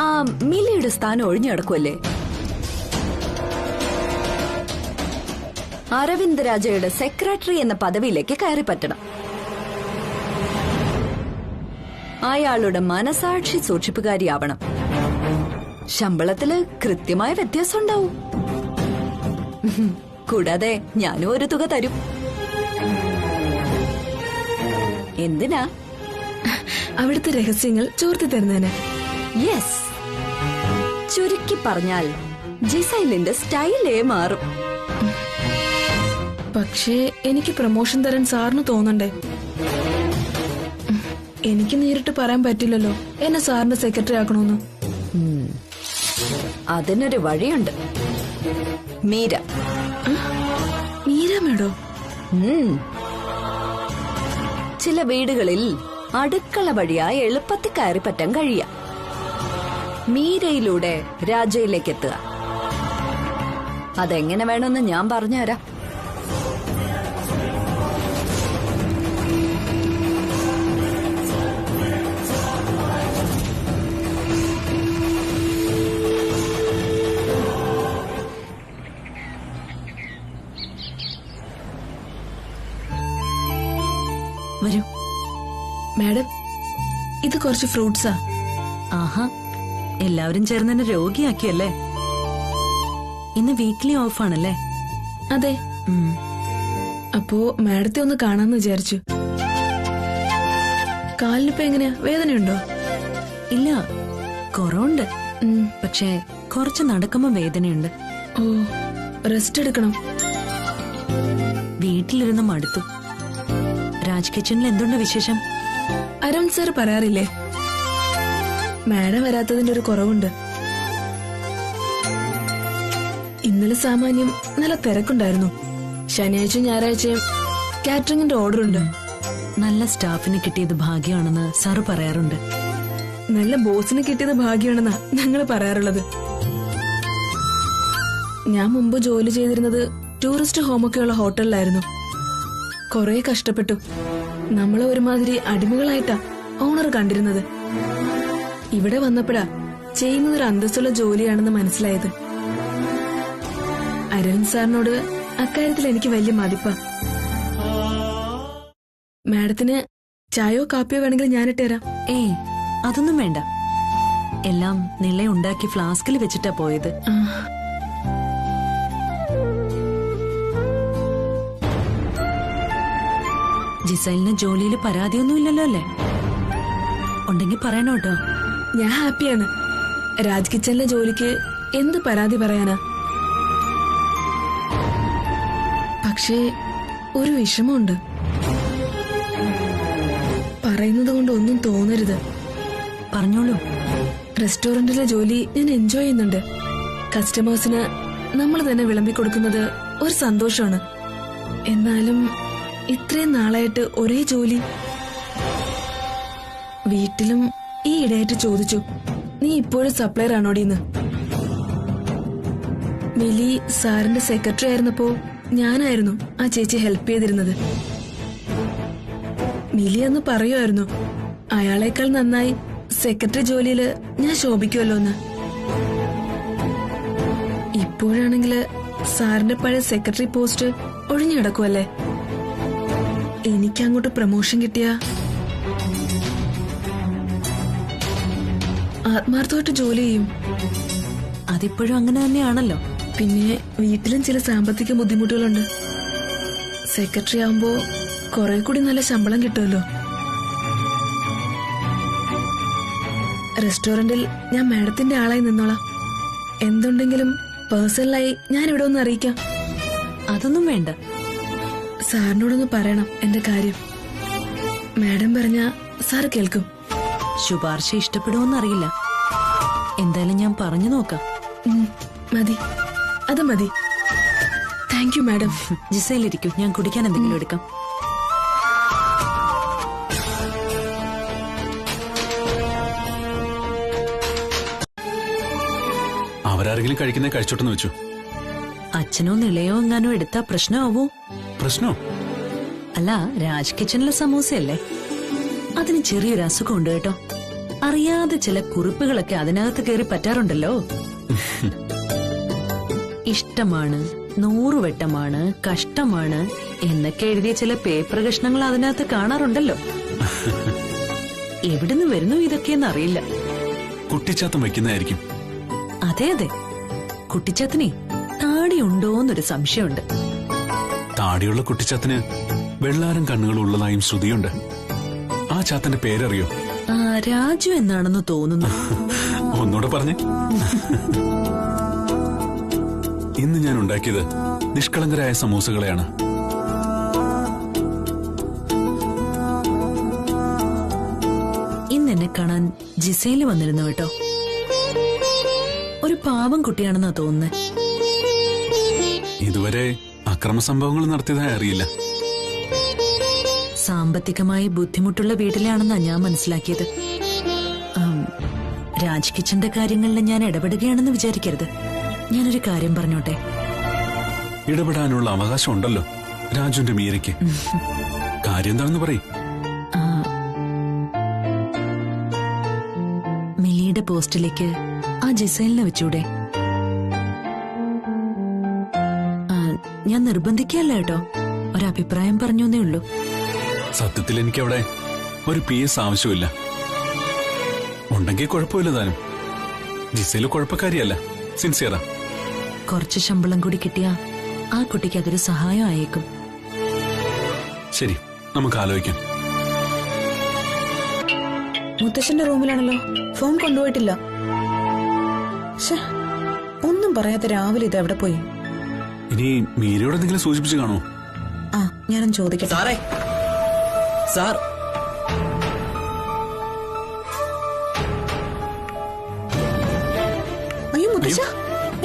ആ മിലിയുടെ സ്ഥാനം ഒഴിഞ്ഞു കിടക്കുമല്ലേ? അരവിന്ദ് രാജയുടെ സെക്രട്ടറി എന്ന പദവിയിലേക്ക് കയറി പറ്റണം. അയാളുടെ മനസാക്ഷി സൂക്ഷിപ്പുകാരിയാവണം. ശമ്പളത്തില് കൃത്യമായ വ്യത്യാസം ഉണ്ടാവും. കൂടാതെ ഞാനും ഒരു തുക തരും. എന്തിനാ? അവിടുത്തെ രഹസ്യങ്ങൾ ചോർത്തി തരുന്നതിന്. യെസ്, ചുരുക്കി പറഞ്ഞാൽ ജിസൈലിന്റെ സ്റ്റൈലേ മാറും. പക്ഷേ എനിക്ക് പ്രൊമോഷൻ തരാൻ സാറിന് തോന്നണ്ടേ? എനിക്ക് നേരിട്ട് പറയാൻ പറ്റില്ലല്ലോ എന്നെ സാറിന്റെ സെക്രട്ടറി ആക്കണമെന്ന്. അതിനൊരു വഴിയുണ്ട്. മീര. മീര മേഡോ? ചില വീടുകളിൽ അടുക്കള വഴിയായി എളുപ്പത്തിൽ കയറിപ്പറ്റാൻ കഴിയാം. മീരയിലൂടെ രാജയിലേക്ക് എത്തുക. അതെങ്ങനെ വേണമെന്ന് ഞാൻ പറഞ്ഞുതരാം. വരൂ മാഡം, ഇത് കുറച്ച് ഫ്രൂട്ട്സാ. ആഹാ, എല്ലാവരും ചേർന്ന് എന്നെ രോഗിയാക്കിയല്ലേ? ഇന്ന് വീക്ക്ലി ഓഫാണല്ലേ? അതെ. അപ്പോ മാഡത്തെ ഒന്ന് കാണാന്ന് വിചാരിച്ചു. കാലിനിപ്പോ എങ്ങനെയാ, വേദനയുണ്ടോ? ഇല്ല, കുറവുണ്ട്. പക്ഷേ കുറച്ച് നടക്കുമ്പോ വേദനയുണ്ട്. ഓ, റെസ്റ്റ് എടുക്കണം. വീട്ടിലിരുന്ന് മടുത്തു. രാജ് കിച്ചണിൽ എന്തുണ്ട് വിശേഷം? അരുൺ സാർ പറയാറില്ലേ, മാഡം വരാത്തതിന്റെ ഒരു കുറവുണ്ട്. ഇന്നലെ സാമാന്യം നല്ല തിരക്കുണ്ടായിരുന്നു. ശനിയാഴ്ചയും ഞായറാഴ്ചയും കാറ്ററിംഗിന്റെ ഓർഡർ ഉണ്ട്. നല്ല സ്റ്റാഫിന് കിട്ടിയത് ഭാഗ്യമാണെന്ന് സാറ് പറയാറുണ്ട്. നല്ല ബോസിന് കിട്ടിയത് ഭാഗ്യമാണെന്നാ ഞങ്ങൾ പറയാറുള്ളത്. ഞാൻ മുമ്പ് ജോലി ചെയ്തിരുന്നത് ടൂറിസ്റ്റ് ഹോമൊക്കെയുള്ള ഹോട്ടലിലായിരുന്നു. കൊറേ കഷ്ടപ്പെട്ടു. നമ്മളെ ഒരുമാതിരി അടിമകളായിട്ടാ ഓണർ കണ്ടിരുന്നത്. ഇവിടെ വന്നപ്പോഴാ ചെയ്യുന്നതൊരു അന്തസ്സുള്ള ജോലിയാണെന്ന് മനസ്സിലായത്. അരവിന്ദ് സാറിനോട് അക്കാര്യത്തിൽ എനിക്ക് വലിയ മതിപ്പാ. മാഡത്തിന് ചായയോ കാപ്പിയോ വേണമെങ്കിൽ ഞാനിട്ടുതരാം. ഏയ്, അതൊന്നും വേണ്ട. എല്ലാം നില ഉണ്ടാക്കി ഫ്ലാസ്കിൽ വെച്ചിട്ടാ പോയത്. ജിസൈലിന് ജോലിയിൽ പരാതിയൊന്നുമില്ലല്ലോ അല്ലേ? ഉണ്ടെങ്കിൽ പറയണോ കേട്ടോ. ഞാൻ ഹാപ്പിയാണ്. രാജ് കിച്ചണിലെ ജോലിക്ക് എന്ത് പരാതി പറയാനാ? പക്ഷേ ഒരു വിഷമമുണ്ട്. പറയുന്നത് കൊണ്ട് ഒന്നും തോന്നരുത്. പറഞ്ഞോളൂ. റെസ്റ്റോറന്റിലെ ജോലി ഞാൻ എൻജോയ് ചെയ്യുന്നുണ്ട്. കസ്റ്റമേഴ്സിന് നമ്മൾ തന്നെ വിളമ്പിക്കൊടുക്കുന്നത് ഒരു സന്തോഷമാണ്. എന്നാലും ഇത്രയും നാളായിട്ട് ഒരേ ജോലി. വീട്ടിലും ഈ ഇടയായിട്ട് ചോദിച്ചു, നീ ഇപ്പോഴും സപ്ലയർ ആണോടീന്ന്. മിലി സാറിന്റെ സെക്രട്ടറി ആയിരുന്നപ്പോ ഞാനായിരുന്നു ആ ചേച്ചി ഹെൽപ്പ് ചെയ്തിരുന്നത്. മിലി അന്ന് പറയുമായിരുന്നു, അയാളെക്കാൾ നന്നായി സെക്രട്ടറി ജോലിയില് ഞാൻ ശോഭിക്കുമല്ലോ എന്ന്. ഇപ്പോഴാണെങ്കില് സാറിന്റെ പഴയ സെക്രട്ടറി പോസ്റ്റ് ഒഴിഞ്ഞു കിടക്കുമല്ലേ. എനിക്കങ്ങോട്ട് പ്രമോഷൻ കിട്ടിയ ആത്മാർത്ഥമായിട്ട് ജോലി ചെയ്യും. അതിപ്പോഴും അങ്ങനെ തന്നെയാണല്ലോ. പിന്നെ വീട്ടിലും ചില സാമ്പത്തിക ബുദ്ധിമുട്ടുകളുണ്ട്. സെക്രട്ടറി ആവുമ്പോ കുറെ കൂടി നല്ല ശമ്പളം കിട്ടുമല്ലോ. റെസ്റ്റോറന്റിൽ ഞാൻ മാഡത്തിന്റെ ആളായി നിന്നോളാം. എന്തുണ്ടെങ്കിലും പേഴ്സണലായി ഞാൻ ഇവിടെ ഒന്ന് അറിയിക്കാം. അതൊന്നും വേണ്ട. സാറിനോടൊന്ന് പറയണം എന്റെ കാര്യം. മാഡം പറഞ്ഞ സാർ കേൾക്കും. ശുപാർശ ഇഷ്ടപ്പെടുമോന്നറിയില്ല. എന്തായാലും ഞാൻ പറഞ്ഞു നോക്കാം. മതി, അത് മതി. Thank you madam. ജിസയിലിരിക്കൂ, ഞാൻ കുടിക്കാൻ എന്തെങ്കിലും എടുക്കാം. അവരാരെങ്കിലും കഴിക്കുന്നേ കഴിച്ചോട്ടെന്ന് വെച്ചു. അച്ഛനോ നിളയോ എങ്ങാനോ എടുത്താ പ്രശ്നമാവോ? പ്രശ്നോ? അല്ല, രാജ് കിച്ചണിലെ സമൂസയല്ലേ, അതിന് ചെറിയൊരു അസുഖമുണ്ട് കേട്ടോ. അറിയാതെ ചില കുറിപ്പുകളൊക്കെ അതിനകത്ത് കയറി പറ്റാറുണ്ടല്ലോ. ഇഷ്ടമാണ്, 100 വട്ടമാണ്, കഷ്ടമാണ് എന്നൊക്കെ എഴുതിയ ചില പേപ്പർ കഷ്ണങ്ങൾ അതിനകത്ത് കാണാറുണ്ടല്ലോ. എവിടുന്ന് വരുന്നു ഇതൊക്കെയെന്ന് അറിയില്ല. കുട്ടിച്ചാത്തം വയ്ക്കുന്നതായിരിക്കും. അതെ അതെ, കുട്ടിച്ചാത്തനെ താടിയുണ്ടോന്നൊരു സംശയമുണ്ട്. താടിയുള്ള കുട്ടിച്ചാത്തിന് വെള്ളാരം കണ്ണുകളും ഉള്ളതായും ശ്രുതിയുണ്ട്. ആ ചാത്തന്റെ പേരറിയോ? രാജു എന്നാണെന്ന് തോന്നുന്നു. ഒന്നുകൂടെ പറഞ്ഞേ. ഇന്ന് ഞാൻ ഉണ്ടാക്കിയത് നിഷ്കളങ്കരായ സമൂസകളെയാണ്. ഇന്ന് എന്നെ കാണാൻ ജിസേല് വന്നിരുന്നു കേട്ടോ. ഒരു പാവം കുട്ടിയാണെന്നാ തോന്നുന്നത്. ഇതുവരെ അക്രമ സംഭവങ്ങൾ നടത്തിയതായി അറിയില്ല. സാമ്പത്തികമായി ബുദ്ധിമുട്ടുള്ള വീട്ടിലാണെന്നാ ഞാൻ മനസ്സിലാക്കിയത്. രാജ് കിച്ചന്റെ കാര്യങ്ങളിൽ ഞാൻ ഇടപെടുകയാണെന്ന് വിചാരിക്കരുത്. ഞാനൊരു കാര്യം പറഞ്ഞോട്ടെ. ഇടപെടാനുള്ള അവകാശം ഉണ്ടല്ലോ രാജുവിന്റെ മീരയ്ക്ക്. കാര്യം എന്താണെന്ന് പറയും. മിലിയുടെ പോസ്റ്റിലേക്ക് ആ ജിസേലിനെ വെച്ചൂടെ? ഞാൻ നിർബന്ധിക്കല്ല കേട്ടോ, ഒരഭിപ്രായം പറഞ്ഞേ ഉള്ളൂ. സത്യത്തിൽ എനിക്കവിടെ ഒരു PS ആവശ്യമില്ല. ഉണ്ടെങ്കിൽ കുഴപ്പമില്ല താനും. ജിസേല് കുഴപ്പക്കാരിയല്ല, സിൻസിയറാ. കുറച്ച് ശമ്പളം കൂടി കിട്ടിയാ ആ കുട്ടിക്ക് അതൊരു സഹായം ആയേക്കും. ശരി, നമുക്ക് ആലോചിക്കാം. മുത്തശ്ശന്റെ റൂമിലാണല്ലോ, ഫോൺ കൊണ്ടുപോയിട്ടില്ല. ഒന്നും പറയാത്ത രാവിലെ ഇത് എവിടെ പോയി? ഇനി മീരയോട് എന്തെങ്കിലും സൂചിപ്പിച്ചു കാണോ? ഞാനും ചോദിക്കട്ടെ. സാറേ, സാർ, അയ്യോ മുത്തശ്ശ,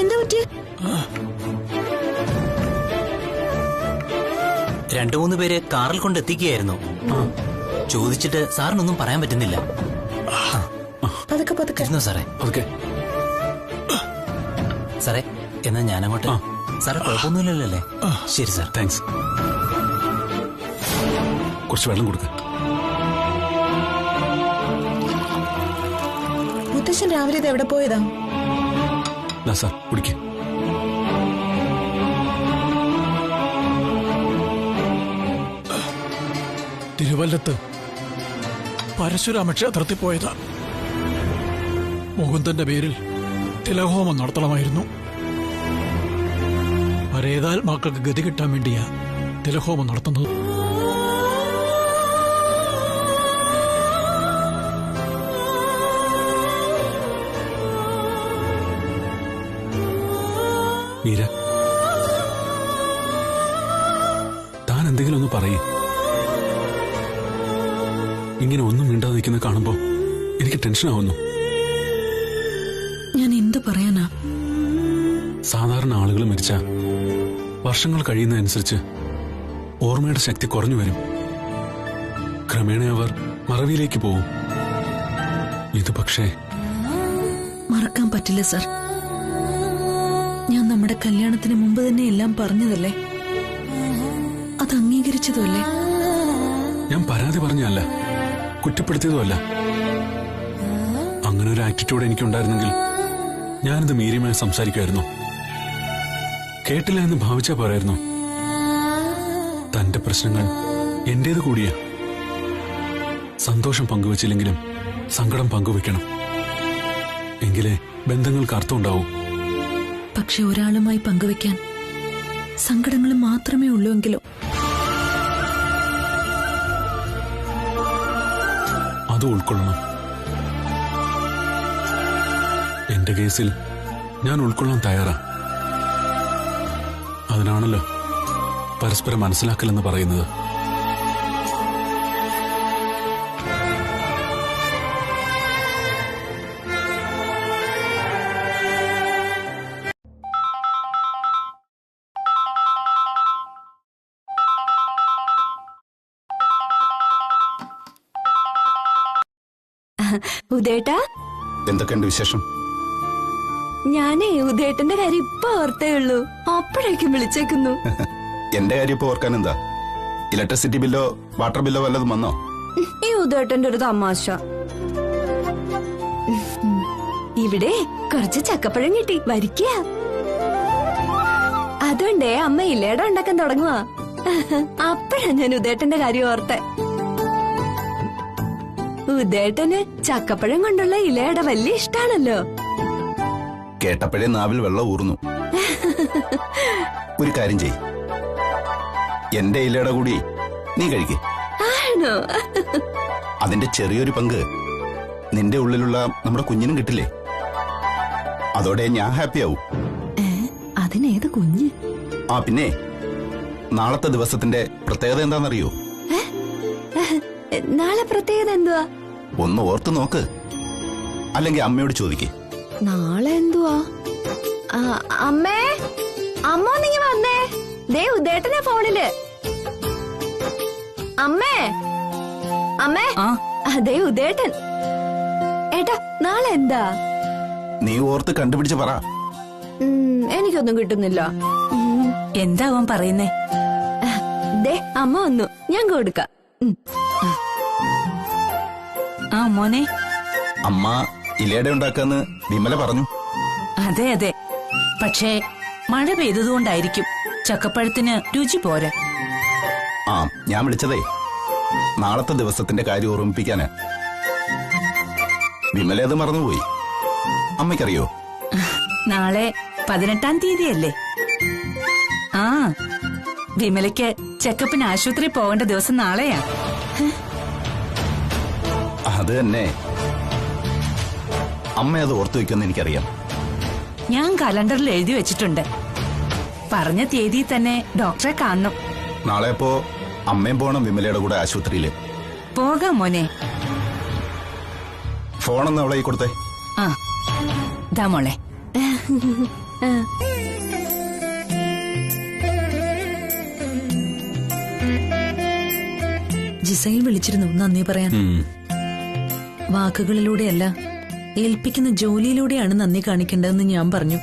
എന്താ പറ്റിയ? 2-3 പേര് കാറിൽ കൊണ്ടെത്തിക്കുകയായിരുന്നു. ചോദിച്ചിട്ട് സാറിനൊന്നും പറയാൻ പറ്റുന്നില്ല. പതുക്കെ പതുക്കെ ഇരുന്നോ സാറേ. ഓക്കെ സാറേ, എന്നാ ഞാനങ്ങോട്ട്. സാറേ, കുഴപ്പമൊന്നുമില്ലല്ലേ? ശരി സാർ. താങ്ക്സ്. കുറച്ച് വെള്ളം കൊടുക്ക. മുത്തശ്ശൻ രാവിലെ ഇത് എവിടെ പോയതാ? സാർ കുടിക്ക. തിരുവല്ലത്ത് പരശുരാമ ക്ഷേത്രത്തിൽ പോയതാ. മുകുന്ദന്റെ പേരിൽ തിലഹോമം നടത്തണമായിരുന്നു. പരേതാത്മാക്കൾക്ക് ഗതി കിട്ടാൻ വേണ്ടിയാ തിലഹോമം നടത്തുന്നത്. മീര, താൻ എന്തെങ്കിലും ഒന്ന് പറയേ. ഇങ്ങനെ ഒന്നും മിണ്ടാതെ നിൽക്കുന്ന കാണുമ്പോ എനിക്ക് ടെൻഷനാവുന്നു. ഞാൻ എന്ത് പറയാനാ? സാധാരണ ആളുകൾ മരിച്ച വർഷങ്ങൾ കഴിയുന്നതനുസരിച്ച് ഓർമ്മയുടെ ശക്തി കുറഞ്ഞു വരും. ക്രമേണ അവർ മറവിയിലേക്ക് പോവും. ഇത് പക്ഷേ മറക്കാൻ പറ്റില്ല സർ. ഞാൻ നമ്മുടെ കല്യാണത്തിന് മുമ്പ് തന്നെ എല്ലാം പറഞ്ഞതല്ലേ, അത് അംഗീകരിച്ചതുമല്ലേ. ഞാൻ പരാതി പറഞ്ഞല്ല, കുറ്റപ്പെടുത്തിയതുമല്ല. അങ്ങനെ ഒരു ആറ്റിറ്റ്യൂഡ് എനിക്കുണ്ടായിരുന്നെങ്കിൽ ഞാനിത് മീരിയുമായി സംസാരിക്കുമായിരുന്നു. കേട്ടില്ല എന്ന് ഭാവിച്ചാ പോരായിരുന്നു. തന്റെ പ്രശ്നങ്ങൾ എന്റേത് കൂടിയാ. സന്തോഷം പങ്കുവച്ചില്ലെങ്കിലും സങ്കടം പങ്കുവെക്കണം. എങ്കിലേ ബന്ധങ്ങൾക്ക് അർത്ഥമുണ്ടാവൂ. പക്ഷെ ഒരാളുമായി പങ്കുവെക്കാൻ സങ്കടങ്ങൾ മാത്രമേ ഉള്ളൂ എങ്കിലോ? അത് ഉൾക്കൊള്ളണം. എന്റെ കേസിൽ ഞാൻ ഉൾക്കൊള്ളാൻ തയ്യാറാ. അതിനാണല്ലോ പരസ്പരം മനസ്സിലാക്കലെന്ന് പറയുന്നത്. ഉദേട്ടാ, എന്തൊക്കെയുണ്ട് വിശേഷം? ഞാനേ ഉദേട്ടന്റെ കാര്യം ഇപ്പൊ ഓർത്തേ ഉള്ളൂ. അപ്പോഴേക്കും വിളിച്ചേക്കുന്നു. എന്റെ കാര്യം ഇപ്പൊ ഓർക്കാൻ എന്താ? ഇലക്ട്രിസിറ്റി ബില്ലോ വാട്ടർ ബില്ലോ വല്ലതും വന്നോ? ഈ ഉദേട്ടന്റെ ഒരു തമാശ. ഇവിടെ കുറച്ച് ചക്കപ്പഴം കിട്ടി വരിക്കുക. അതുകൊണ്ടേ അമ്മ ഇലയുടെ ഉണ്ടാക്കാൻ തുടങ്ങുവാ. അപ്പഴാ ഞാൻ ഉദേട്ടന്റെ കാര്യം ഓർത്തെ. ഉദേട്ടന് ചക്കപ്പഴം കൊണ്ടുള്ള ഇലയുടെ വലിയ ഇഷ്ടാണല്ലോ. കേട്ടപ്പോഴേ നാവിൽ വെള്ളം ഊർന്നു. ഒരു കാര്യം ചെയ്, എന്റെ ഇലയുടെ കൂടി നീ കഴിക്കേ. ആണോ? അതിന്റെ ചെറിയൊരു പങ്ക് നിന്റെ ഉള്ളിലുള്ള നമ്മുടെ കുഞ്ഞിനും കിട്ടില്ലേ? അതോടെ ഞാൻ ഹാപ്പി ആവും. അതിനേത് കുഞ്ഞ്? ആ പിന്നെ നാളത്തെ ദിവസത്തിന്റെ പ്രത്യേകത എന്താണെന്നറിയോ? നാളെ പ്രത്യേകത എന്തുവാ? ഒന്ന് ഓർത്തു നോക്ക്, അല്ലെങ്കിൽ അമ്മയോട് ചോദിക്കേ. നാളെ എന്തുവാ? അമ്മേ, അമ്മ നീ വന്നേ. ദേ ഉദേട്ടനെ ഫോണില്. അമ്മേ, അമ്മേ, അതേ ഉദേട്ടൻ. ഏട്ടാ നാളെ എന്താ? നീ ഓർത്ത് കണ്ടുപിടിച്ച് പറ. എനിക്കൊന്നും കിട്ടുന്നില്ല. എന്താ അവൻ പറയുന്നേ? ദേ അമ്മ വന്നു, ഞാൻ കൊടുക്കാം. ആ മോനെ. അമ്മ ഇലയുടെ ഉണ്ടാക്കാന്ന് വിമല പറഞ്ഞു. അതെ അതെ, പക്ഷേ മഴ പെയ്തതുകൊണ്ടായിരിക്കും ചക്കപ്പഴത്തിന് രുചി പോരാ. ആ ഞാൻ വിളിച്ചതേ നാളത്തെ ദിവസത്തിന്റെ കാര്യം ഓർമ്മിപ്പിക്കാന്. വിമല അത് മറന്നുപോയി. അമ്മയ്ക്കറിയോ? നാളെ 18-ാം തീയതിയല്ലേ? ആ, വിമലയ്ക്ക് ചെക്കപ്പിന് ആശുപത്രി പോകേണ്ട ദിവസം നാളെയാ. അത് തന്നെ. അമ്മ അത് ഓർത്തു വെക്കുമെന്ന് എനിക്കറിയാം. ഞാൻ കലണ്ടറിൽ എഴുതി വെച്ചിട്ടുണ്ട്. പറഞ്ഞ തീയതി തന്നെ ഡോക്ടറെ കാണണം. നാളെ അപ്പോ അമ്മയും പോണം വിമലയുടെ കൂടെ ആശുപത്രിയില്. പോകാം മോനെ. ഫോണൊന്ന് അവളെ കൊടുത്തേ. ആ ദാ മോളെ. ജിസൈൽ വിളിച്ചിരുന്നു നന്ദി പറയാൻ. വാക്കുകളിലൂടെയല്ല, ഏൽപ്പിക്കുന്ന ജോലിയിലൂടെയാണ് നന്ദി കാണിക്കേണ്ടതെന്ന് ഞാൻ പറഞ്ഞു.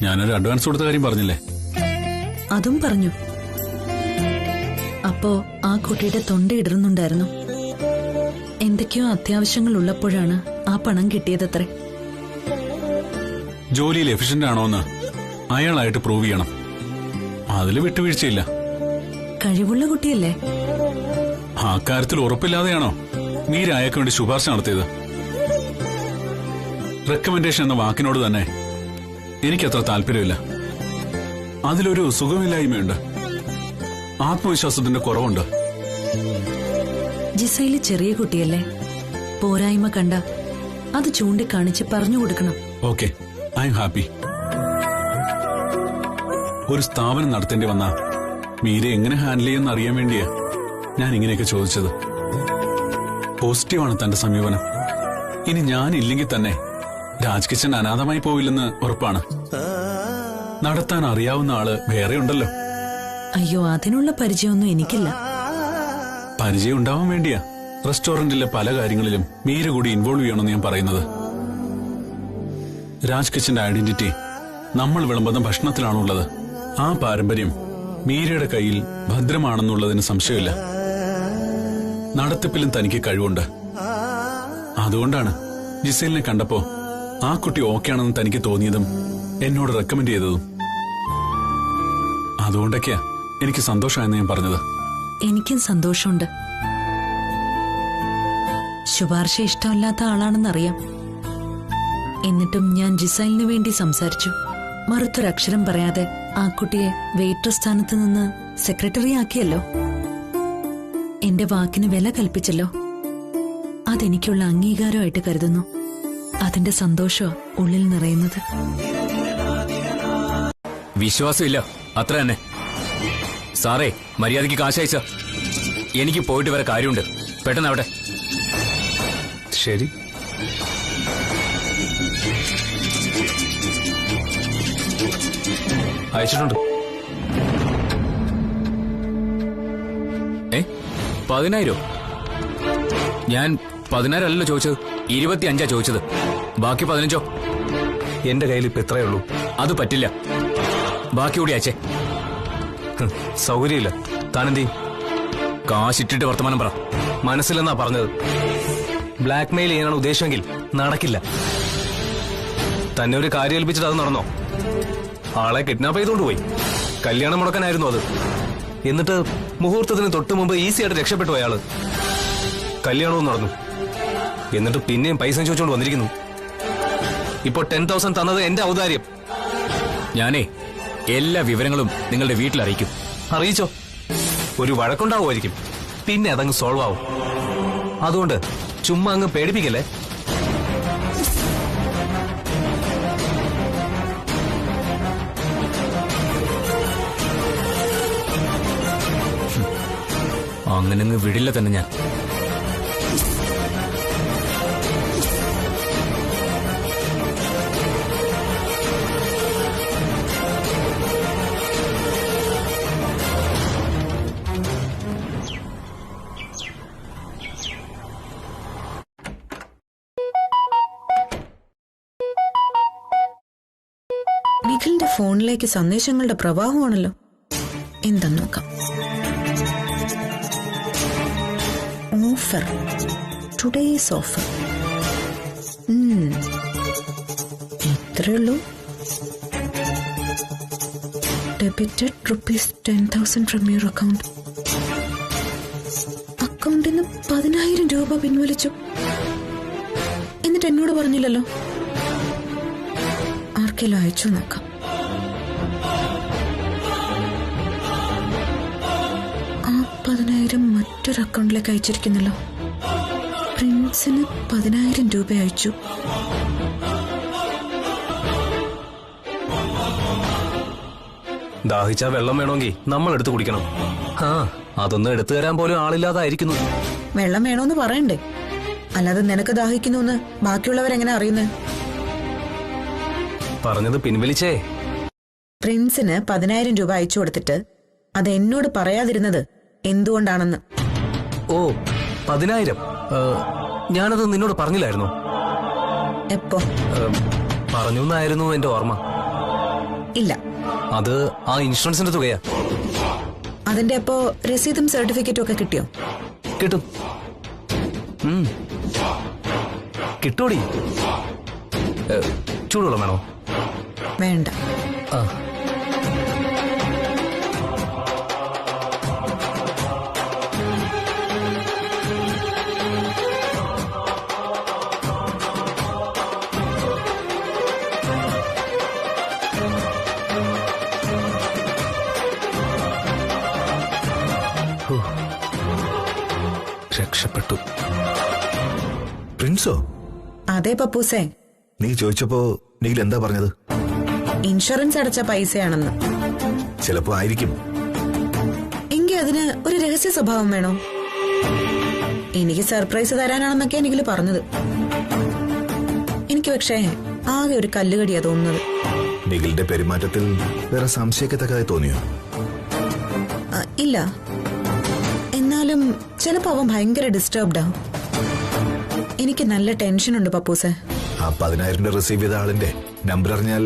ഞാനൊരു അഡ്വാൻസ് കൊടുത്ത കാര്യം പറഞ്ഞില്ലേ? അതും പറഞ്ഞു. അപ്പോ ആ കുട്ടിയുടെ തൊണ്ട ഇടറുന്നുണ്ടായിരുന്നു. എന്തൊക്കെയോ അത്യാവശ്യങ്ങൾ ഉള്ളപ്പോഴാണ് ആ പണം കിട്ടിയതത്രേ. ജോലിയിൽ എഫിഷ്യന്റ് ആണോന്ന് അയാളായിട്ട് പ്രൂവ് ചെയ്യണം. അതിൽ വിട്ടുവീഴ്ചയില്ല. കഴിവുള്ള കുട്ടിയല്ലേ? ആ കാര്യത്തിൽ ഉറപ്പില്ലാതെയാണോ മീര അയാൾക്ക് വേണ്ടി ശുപാർശ നടത്തിയത്? റെക്കമെൻഡേഷൻ എന്ന വാക്കിനോട് തന്നെ എനിക്കത്ര താല്പര്യമില്ല. അതിലൊരു സുഖമില്ലായ്മയുണ്ട്, ആത്മവിശ്വാസത്തിന്റെ കുറവുണ്ട്. ജിസയില് ചെറിയ കുട്ടിയല്ലേ, പോരായ്മ കണ്ട അത് ചൂണ്ടിക്കാണിച്ച് പറഞ്ഞു കൊടുക്കണം. Okay, I am happy. ഒരു സ്ഥാപനം നടത്തേണ്ടി വന്ന മീര എങ്ങനെ ഹാൻഡിൽ ചെയ്യുമെന്ന് അറിയാൻ വേണ്ടിയാ ഞാൻ ഇങ്ങനെയൊക്കെ ചോദിച്ചത്. പോസിറ്റീവാണ് തന്റെ സമീപനം. ഇനി ഞാനില്ലെങ്കിൽ തന്നെ രാജ് കിച്ചൻ അനാഥമായി പോവില്ലെന്ന് ഉറപ്പാണ്. നടത്താൻ അറിയാവുന്ന ആള് വേറെ ഉണ്ടല്ലോ. അയ്യോ, അതിനുള്ള പരിചയമൊന്നും എനിക്കില്ല. പരിചയം ഉണ്ടാവാൻ വേണ്ടിയാ റെസ്റ്റോറന്റിലെ പല കാര്യങ്ങളിലും മീര കൂടി ഇൻവോൾവ് ചെയ്യണമെന്ന് ഞാൻ പറയുന്നത്. രാജ് കിച്ചന്റെ ഐഡന്റിറ്റി നമ്മൾ വിളമ്പുന്ന ഭക്ഷണത്തിലാണുള്ളത്. ആ പാരമ്പര്യം മീരയുടെ കയ്യിൽ ഭദ്രമാണെന്നുള്ളതിന് സംശയമില്ല. നടത്തിപ്പിലും തനിക്ക് കഴിവുണ്ട്. അതുകൊണ്ടാണ് ജിസേലിനെ കണ്ടപ്പോ ആ കുട്ടി ഓക്കെ ആണെന്ന് തനിക്ക് തോന്നിയതും എന്നോട് റെക്കമെൻഡ് ചെയ്തതും. അതുകൊണ്ടൊക്കെയാ എനിക്ക് സന്തോഷമായെന്ന് ഞാൻ പറഞ്ഞത്. എനിക്കും സന്തോഷമുണ്ട്. ശുപാർശ ഇഷ്ടമല്ലാത്ത ആളാണെന്നറിയാം. എന്നിട്ടും ഞാൻ ജിസൈലിന് വേണ്ടി സംസാരിച്ചു. മറുത്തൊരക്ഷരം പറയാതെ ആ കുട്ടിയെ വെയിറ്റർ സ്ഥാനത്ത് നിന്ന് സെക്രട്ടറി ആക്കിയല്ലോ. എന്റെ വാക്കിന് വില കൽപ്പിച്ചല്ലോ. അതെനിക്കുള്ള അംഗീകാരമായിട്ട് കരുതുന്നു. അതിന്റെ സന്തോഷമാ ഉള്ളിൽ നിറയുന്നത്. വിശ്വാസമില്ല, അത്ര തന്നെ. സാറേ, മര്യാദയ്ക്ക് കാശയച്ച. എനിക്ക് പോയിട്ട് വരെ കാര്യമുണ്ട്. പെട്ടെന്നാവട്ടെ. ശരി. അയച്ചിട്ടുണ്ട്. 10,000? ഞാൻ 10,000 അല്ലല്ലോ ചോദിച്ചത്, 25 ചോദിച്ചത്. ബാക്കി 15. എന്റെ കയ്യിൽ ഇപ്പൊ എത്രയേ ഉള്ളൂ. അത് പറ്റില്ല. ബാക്കി കൂടി അയച്ചേ. സൗകര്യമില്ല. താനെന്തീ? കാശിട്ടിട്ട് വർത്തമാനം പറ. മനസ്സിലെന്നാ പറഞ്ഞത്. ബ്ലാക്ക് മെയിൽ ചെയ്യാനാണ് ഉദ്ദേശമെങ്കിൽ നടക്കില്ല. തന്നെ ഒരു കാര്യം ഏൽപ്പിച്ചിട്ട് അത് നടന്നോ? ആളെ കിഡ്നാപ്പ് ചെയ്തുകൊണ്ട് പോയി. കല്യാണം മുടക്കാനായിരുന്നു അത്. എന്നിട്ട് മുഹൂർത്തത്തിന് തൊട്ട് മുമ്പ് ഈസി ആയിട്ട് രക്ഷപ്പെട്ടു അയാള്. കല്യാണവും നടന്നു. എന്നിട്ട് പിന്നെയും പൈസ ചോദിച്ചുകൊണ്ട് വന്നിരിക്കുന്നു. ഇപ്പൊ 10,000 തന്നത് എന്റെ ഔദാര്യം. ഞാനേ എല്ലാ വിവരങ്ങളും നിങ്ങളുടെ വീട്ടിൽ അറിയിക്കും. അറിയിച്ചോ? ഒരു വഴക്കുണ്ടാവുമായിരിക്കും, പിന്നെ അതങ്ങ് സോൾവ് ആവും. അതുകൊണ്ട് ചുമ്മാ അങ്ങ് പേടിപ്പിക്കല്ലേ. അങ്ങനെ അങ്ങ് വിടില്ല തന്നെ ഞാൻ. നിഖിലിന്റെ ഫോണിലേക്ക് സന്ദേശങ്ങളുടെ പ്രവാഹമാണല്ലോ. എന്താന്ന് നോക്കാം. Offer, today's offer. ഇത്രയുള്ളൂ. Debited ₹10,000 from your account. അക്കൗണ്ടിൽ നിന്ന് 10,000 രൂപ പിൻവലിച്ചു. എന്നിട്ട് എന്നോട് പറഞ്ഞില്ലല്ലോ. ആർക്കെങ്കിലും അയച്ചു നോക്കാം. ആ 10,000 മറ്റൊരു അക്കൗണ്ടിലേക്ക് അയച്ചിരിക്കുന്നല്ലോ. പ്രിൻസിന് 10,000 രൂപ അയച്ചു. ദാഹിച്ച വെള്ളം വേണമെങ്കിൽ നമ്മൾ എടുത്തു കുടിക്കണം. അതൊന്നും എടുത്തു തരാൻ പോലും ആളില്ലാതായിരിക്കുന്നു. വെള്ളം വേണോന്ന് പറയണ്ടേ? അല്ലാതെ നിനക്ക് ദാഹിക്കുന്നു എന്ന് ബാക്കിയുള്ളവരെങ്ങനെ അറിയുന്നത്? പറഞ്ഞത് പിൻവലിച്ചേ. പ്രിൻസിന് 10,000 രൂപ അയച്ചു കൊടുത്തിട്ട് അത് എന്നോട് പറയാതിരുന്നത് എന്തുകൊണ്ടാണെന്ന്. ഓ, 10,000. ഞാനത് നിന്നോട് പറഞ്ഞില്ലായിരുന്നോ? എപ്പോ പറഞ്ഞു എന്നായിരുന്നു എന്റെ ഓർമ്മ. ഇല്ല, അത് ആ ഇൻഷുറൻസിന്റെ തുകയാ. അതിന്റെ അപ്പോ രസീതും സർട്ടിഫിക്കറ്റും ഒക്കെ കിട്ടിയോ? കിട്ടും. കിട്ടൂടി. ചൂടുവെള്ളം വേണോ? വേണ്ട. രക്ഷപ്പെട്ടു. പ്രിൻസോ? അതെ പപ്പൂസേ. നീ ചോദിച്ചപ്പോ നിഖിൽ എന്താ പറഞ്ഞത്? ഇൻഷുറൻസ് അടച്ച പൈസയാണെന്ന്. ചിലപ്പോ ആയിരിക്കും. എങ്കിൽ അതിന് ഒരു രഹസ്യ സ്വഭാവം വേണോ? എനിക്ക് സർപ്രൈസ് തരാനാണെന്നൊക്കെ നിഖിൽ പറഞ്ഞത്. എനിക്ക് പക്ഷേ ആകെ ഒരു കല്ലുകടിയാ തോന്നുന്നത്. നിഖിലിന്റെ പെരുമാറ്റത്തിൽ വേറെ സംശയിക്കത്തക്കതായി തോന്നിയോ? ഇല്ല, എന്നാലും ചിലപ്പോ അവൻ ഭയങ്കര ഡിസ്റ്റർബ്ഡ് ആവും. എനിക്ക് നല്ല ടെൻഷനുണ്ട് പപ്പൂസേ. ആ 10,000 റിസീവ് ചെയ്ത ആളിന്റെ നമ്പർ അറിഞ്ഞാൽ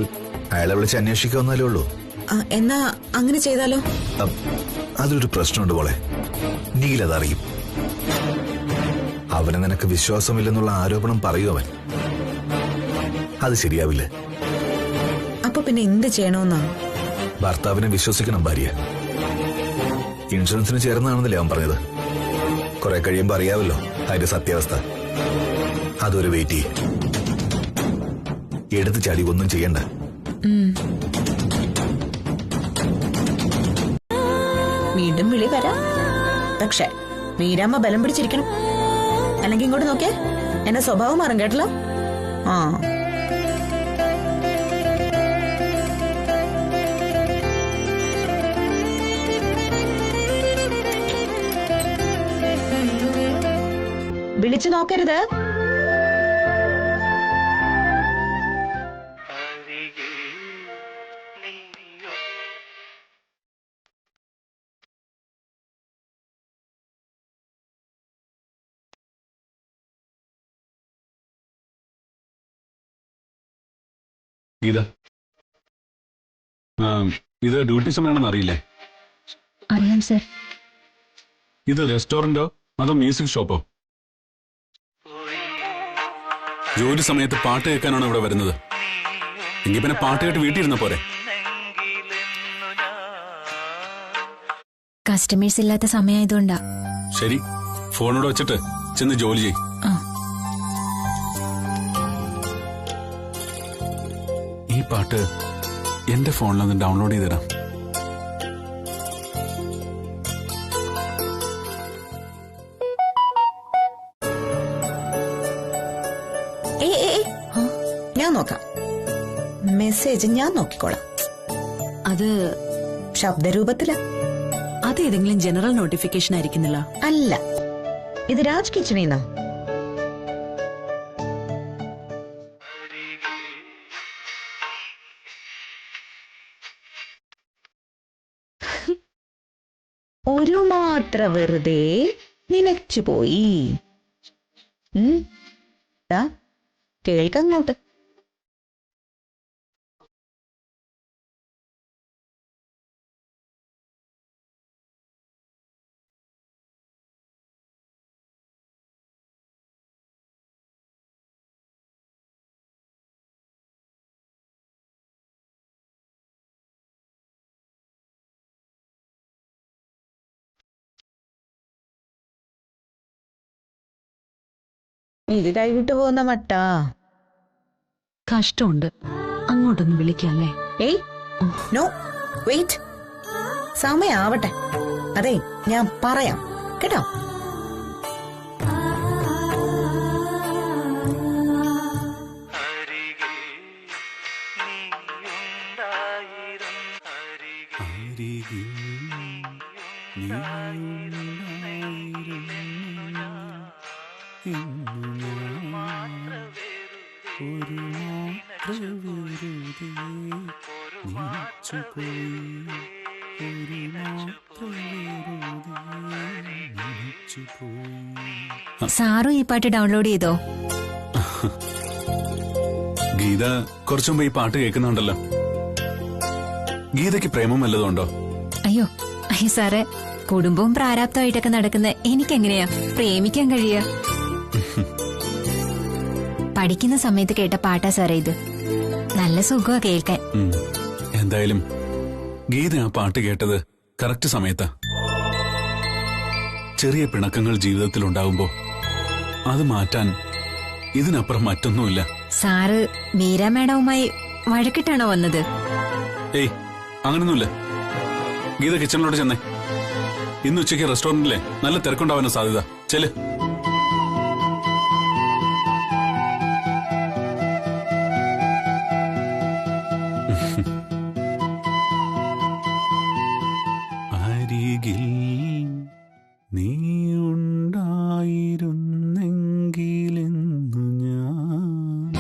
അയാളെ വിളിച്ച് അന്വേഷിക്കാവുന്നല്ലേ ഉള്ളൂ. എന്നാ അങ്ങനെ ചെയ്താലോ? അതിലൊരു പ്രശ്നമുണ്ട് പോളെ. നിഖിൽ അതറിയും. അവന് നിനക്ക് വിശ്വാസമില്ലെന്നുള്ള ആരോപണം പറയൂ അവൻ. അത് ശരിയാവില്ല. അപ്പൊ പിന്നെ എന്ത് ചെയ്യണമെന്നാ? ഭർത്താവിനെ വിശ്വസിക്കണം ഭാര്യ. ഇൻഷുറൻസിന് ചേർന്നാണെന്നല്ലേ അവൻ പറഞ്ഞത്. കുറെ കഴിയുമ്പോ അറിയാവല്ലോ അതിന്റെ സത്യാവസ്ഥ. അതൊരു വെയിറ്റ് ചെയ്യും. എടുത്ത് ചാടി ഒന്നും ചെയ്യണ്ട. വീണ്ടും വിളി വരാം. പക്ഷെ വീരാമ്മ ബലം പിടിച്ചിരിക്കണം. അല്ലെങ്കിൽ ഇങ്ങോട്ട് നോക്കേ, എന്റെ സ്വഭാവം മാറും കേട്ടല്ലോ. വിളിച്ചു നോക്കരുത്. ഇത് ഡ്യൂട്ടി സമയമാണെന്ന് അറിയില്ലേ? അറിയാം സർ. ഇത് റെസ്റ്റോറന്റോ അതോ മ്യൂസിക് ഷോപ്പോ? ജോലി സമയത്ത് പാട്ട് കേൾക്കാനാണ് ഇവിടെ വരുന്നത്. എങ്കിൽ പിന്നെ പാട്ട് കേട്ട് വീട്ടിലിരുന്ന പോരെ. കസ്റ്റമേഴ്സ് ഇല്ലാത്ത സമയമായതുകൊണ്ടാ. ശരി, ഫോണോട് വെച്ചിട്ട് ചെന്ന് ജോലി ചെയ്. ഈ പാട്ട് എന്റെ ഫോണിലൊന്ന് ഡൗൺലോഡ് ചെയ്ത് തരാം. ഞാൻ നോക്കാം. മെസ്സേജ് ഞാൻ നോക്കിക്കോളാം. അത് ശബ്ദരൂപത്തില. അത് ഏതെങ്കിലും ജനറൽ നോട്ടിഫിക്കേഷൻ ആയിരിക്കുന്നില്ല. അല്ല, ഇത് രാജ് കിച്ചണിന്നാ. ഒരു മാത്ര വെറുതെ നിലച്ചുപോയി. കേൾക്കങ്ങോട്ട്. ഇത് കൈവിട്ടു പോകുന്ന മട്ടാ. കഷ്ടമുണ്ട്. അങ്ങോട്ടൊന്ന് വിളിക്കല്ലേ? ഏയ് നോ, വെയിറ്റ്. സമയാവട്ടെ. അതെ, ഞാൻ പറയാം കേട്ടോ. സാറും ഈ പാട്ട് ഡൗൺലോഡ് ചെയ്തോ? ഗീത കുറച്ചു മുമ്പ് ഈ പാട്ട് കേൾക്കുന്നുണ്ടല്ലോ. ഗീതയ്ക്ക് പ്രേമം വല്ലതുണ്ടോ? അയ്യോ അയ്യോ സാറേ, കുടുംബവും പ്രാരാബ്ദമായിട്ടൊക്കെ നടക്കുന്ന എനിക്കെങ്ങനെയാ പ്രേമിക്കാൻ കഴിയുക? പഠിക്കുന്ന സമയത്ത് കേട്ട പാട്ടാ സാറേ ഇത്. നല്ല സുഖമാ കേൾക്കാൻ. എന്തായാലും ഗീത ആ പാട്ട് കേട്ടത് കറക്റ്റ് സമയത്താ. ചെറിയ പിണക്കങ്ങൾ ജീവിതത്തിൽ ഉണ്ടാവുമ്പോ അത് മാറ്റാൻ ഇതിനപ്പുറം മറ്റൊന്നുമില്ല. സാറ് മീര മാഡവുമായി വഴക്കിട്ടാണോ വന്നത്? ഏയ്, അങ്ങനൊന്നുമില്ല. ഗീത കിച്ചണിലോട്ട് ചെന്നേ. ഇന്ന് ഉച്ചയ്ക്ക് റെസ്റ്റോറന്റിലെ നല്ല തിരക്കുണ്ടാവാനോ സാധ്യത. ചെല്. അരികിൽ നീ ഉണ്ടായിരുന്നെങ്കിലെന്നു ഞാൻ.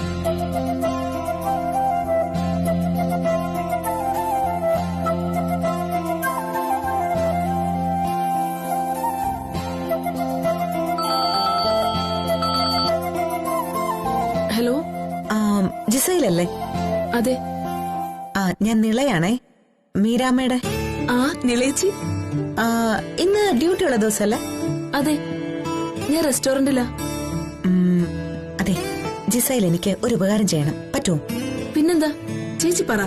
ഹലോ, ജിസയിലല്ലേ? അതെ. ഞാൻ നിളയാണേ, മീരാമ്മയുടെ. നിളേച്ചി. ഇന്ന് ഡ്യൂട്ടി ഉള്ള ദിവസമല്ലേ? അതെ, ഞാൻ റെസ്റ്റോറന്റിലാ. അതെ, ജിസയിൽ എനിക്ക് ഒരു ഉപകാരം ചെയ്യണം, പറ്റുമോ? പിന്നെന്താ ചേച്ചി പറ.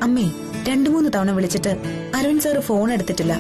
അമ്മേ 2-3 തവണ വിളിച്ചിട്ട് അരുൺ സാറ് ഫോൺ എടുത്തിട്ടില്ല.